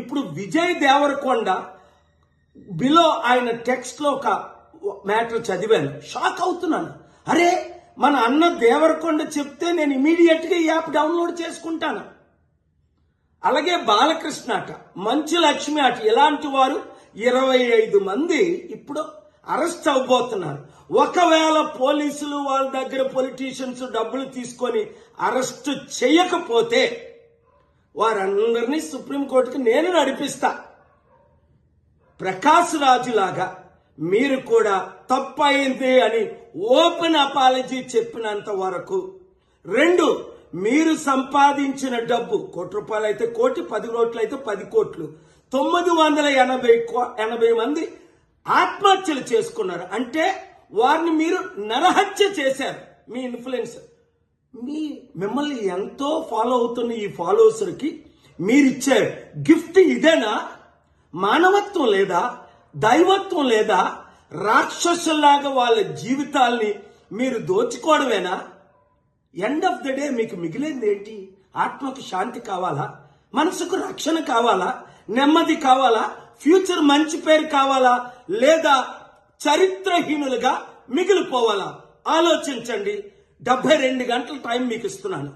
ఇప్పుడు విజయ్ దేవరకొండ బిలో ఆయన టెక్స్ట్ లో ఒక మ్యాటర్ చదివాను, షాక్ అవుతున్నాను. అరే, మన అన్న దేవరకొండ చెప్తే నేను ఇమీడియట్ గా ఈ యాప్ డౌన్లోడ్ చేసుకుంటాను. అలాగే బాలకృష్ణ అట, మంచు లక్ష్మి అట, ఇలాంటి వారు 25 మంది ఇప్పుడు అరెస్ట్ అవబోతున్నారు. ఒకవేళ పోలీసులు వాళ్ళ దగ్గర పొలిటీషియన్స్ డబ్బులు తీసుకొని అరెస్ట్ చేయకపోతే వారందరినీ సుప్రీంకోర్టుకి నేను నడిపిస్తా. ప్రకాష్ రాజు లాగా మీరు కూడా తప్పయింది అని ఓపెన్ అపాలజీ చెప్పినంత వరకు, 2, మీరు సంపాదించిన డబ్బు ₹1 అయితే 1 కోటి, 10 కోట్లు అయితే 10 కోట్లు, 980 మంది ఆత్మహత్యలు చేసుకున్నారు. అంటే వారిని మీరు నరహత్య చేశారు. మీ ఇన్ఫ్లుయెన్స్, మిమ్మల్ని ఎంతో ఫాలో అవుతున్న ఈ ఫాలోవర్స్కి మీరిచ్చే గిఫ్ట్ ఇదేనా? మానవత్వం లేదా? దైవత్వం లేదా? రాక్షసుల్లాగా వాళ్ళ జీవితాల్ని మీరు దోచుకోవడమేనా? ఎండ్ ఆఫ్ ద డే మీకు మిగిలింది ఏంటి? ఆత్మకు శాంతి కావాలా? మనసుకు రక్షణ కావాలా? నెమ్మది కావాలా? ఫ్యూచర్ మంచి పేరు కావాలా? లేదా చరిత్రహీనులుగా మిగిలిపోవాలా? ఆలోచించండి. 72 గంటల టైం మీకు ఇస్తున్నాను.